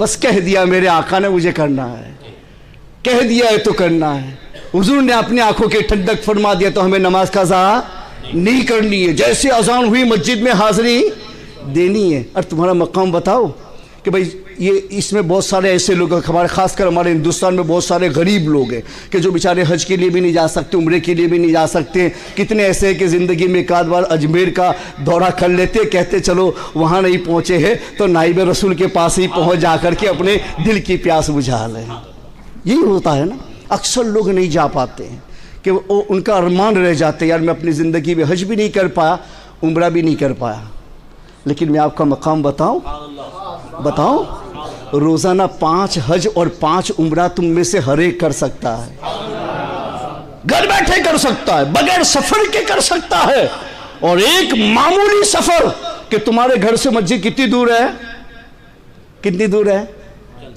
بس کہہ دیا میرے آقا نے مجھے کرنا ہے، کہہ دیا ہے تو کرنا ہے۔ حضور نے اپنی آنکھوں کی ٹھنڈک فرما دیا تو ہمیں نماز قضا نہیں کرنی ہے، جیسے اذان ہوئی مسجد میں حاضری دینی ہے۔ اور تمہارا مقام بتاؤ کہ بھائی یہ اس میں بہت سارے ایسے لوگ ہیں، ہمارے خاص کر ہمارے ہندوستان میں بہت سارے غریب لوگ ہیں کہ جو بیچارے حج کے لیے بھی نہیں جا سکتے، عمرے کے لیے بھی نہیں جا سکتے۔ کتنے ایسے ہیں کہ زندگی میں ایک آدھ بار اجمیر کا دورہ کر لیتے، کہتے چلو وہاں نہیں پہنچے ہیں تو نائب رسول کے پاس ہی پہنچ جا کر کے اپنے دل کی پیاس بجھا لیں۔ یہی ہوتا ہے نا، اکثر لوگ نہیں جا پاتے ہیں کہ وہ ان کا ارمان رہ جاتے، یار میں اپنی زندگی میں حج بھی نہیں کر پایا، عمرہ بھی نہیں کر پایا۔ لیکن میں آپ کا مقام بتاؤں، روزانہ 5 حج اور 5 عمرہ تم میں سے ہر ایک کر سکتا ہے، گھر بیٹھے کر سکتا ہے، بغیر سفر کے کر سکتا ہے۔ اور ایک معمولی سفر کہ تمہارے گھر سے مسجد کتنی دور ہے، کتنی دور ہے؟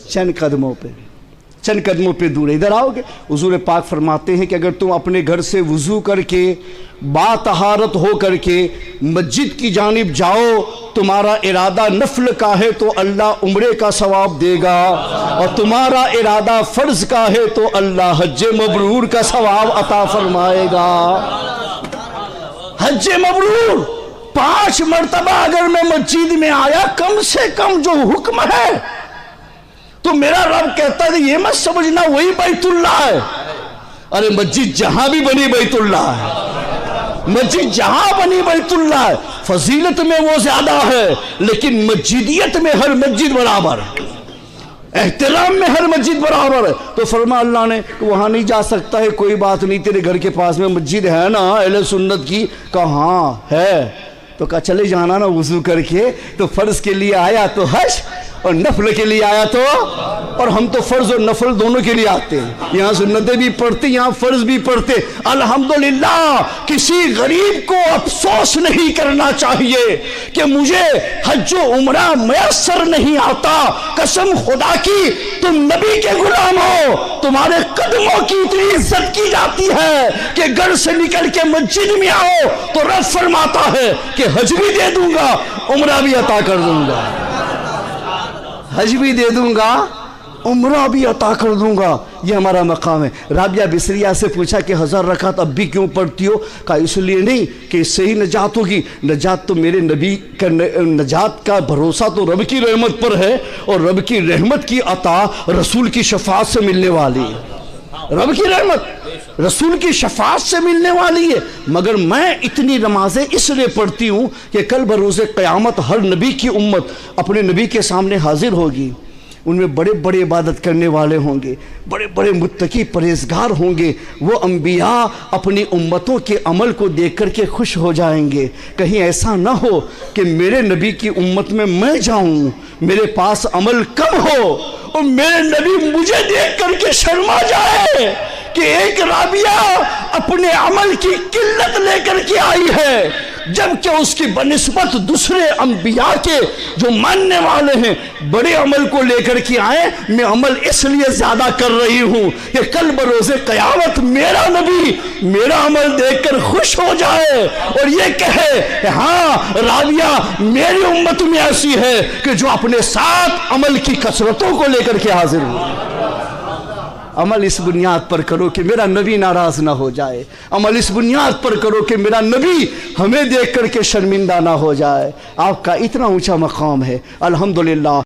چند قدموں پہ دور ہے۔ ادھر آؤ گے، حضور پاک فرماتے ہیں کہ اگر تم اپنے گھر سے وضو کر کے با طہارت ہو کر کے مسجد کی جانب جاؤ، تمہارا ارادہ نفل کا ہے تو اللہ عمرے کا ثواب دے گا، اور تمہارا ارادہ فرض کا ہے تو اللہ حج مبرور کا ثواب عطا فرمائے گا۔ حج مبرور 5 مرتبہ اگر میں مسجد میں آیا، کم سے کم جو حکم ہے تو میرا رب کہتا ہے یہ مت سمجھنا وہی بیت اللہ ہے۔ ارے مسجد جہاں بھی بنی بیت اللہ ہے، مسجد جہاں بنی بیت اللہ ہے، فضیلت میں وہ زیادہ ہے، لیکن مسجدیت میں ہر مسجد برابر ہے، احترام میں ہر مسجد برابر ہے۔ تو فرما اللہ نے کہ وہاں نہیں جا سکتا ہے، کوئی بات نہیں، تیرے گھر کے پاس میں مسجد ہے نا اہل سنت کی؟ کہاں ہے؟ تو کہا چلے جانا نا وضو کر کے، تو فرض کے لیے آیا تو حج، اور نفل کے لیے آیا تو، اور ہم تو فرض اور نفل دونوں کے لیے آتے ہیں، یہاں سنتیں بھی پڑھتے، یہاں فرض بھی پڑھتے۔ الحمدللہ کسی غریب کو افسوس نہیں کرنا چاہیے کہ مجھے حج و عمرہ میسر نہیں آتا۔ قسم خدا کی تم نبی کے غلام ہو، تمہارے قدموں کی اتنی عزت کی جاتی ہے کہ گھر سے نکل کے مسجد میں آؤ تو رب فرماتا ہے کہ حج بھی دے دوں گا، عمرہ بھی عطا کر دوں گا، حج بھی دے دوں گا، عمرہ بھی عطا کر دوں گا۔ یہ ہمارا مقام ہے۔ رابعہ بصریہ سے پوچھا کہ 1000 رکعت اب بھی کیوں پڑھتی ہو؟ کہا اس لیے نہیں کہ اس سے ہی نجات ہوگی، نجات تو میرے نبی کا، نجات کا بھروسہ تو رب کی رحمت پر ہے، اور رب کی رحمت کی عطا رسول کی شفاعت سے ملنے والی ہے، رب کی رحمت رسول کی شفاعت سے ملنے والی ہے۔ مگر میں اتنی نمازیں اس لیے پڑھتی ہوں کہ کل بروز قیامت ہر نبی کی امت اپنے نبی کے سامنے حاضر ہوگی، ان میں بڑے بڑے عبادت کرنے والے ہوں گے، بڑے بڑے متقی پرہیزگار ہوں گے۔ وہ انبیاء اپنی امتوں کے عمل کو دیکھ کر کے خوش ہو جائیں گے۔ کہیں ایسا نہ ہو کہ میرے نبی کی امت میں جاؤں، میرے پاس عمل کم ہو اور میرے نبی مجھے دیکھ کر کے شرما جائے کہ ایک رابعہ اپنے عمل کی قلت لے کر کے آئی ہے، جبکہ اس کی بنسبت دوسرے انبیاء کے جو ماننے والے ہیں بڑے عمل کو لے کر کے آئے۔ میں عمل اس لیے زیادہ کر رہی ہوں کہ کل بروز قیامت میرا نبی میرا عمل دیکھ کر خوش ہو جائے اور یہ کہے کہ ہاں رابعہ میری امت میں ایسی ہے کہ جو اپنے ساتھ عمل کی کثرتوں کو لے کر کے حاضر ہو۔ عمل اس بنیاد پر کرو کہ میرا نبی ناراض نہ ہو جائے، عمل اس بنیاد پر کرو کہ میرا نبی ہمیں دیکھ کر کے شرمندہ نہ ہو جائے۔ آپ کا اتنا اونچا مقام ہے، الحمدللہ۔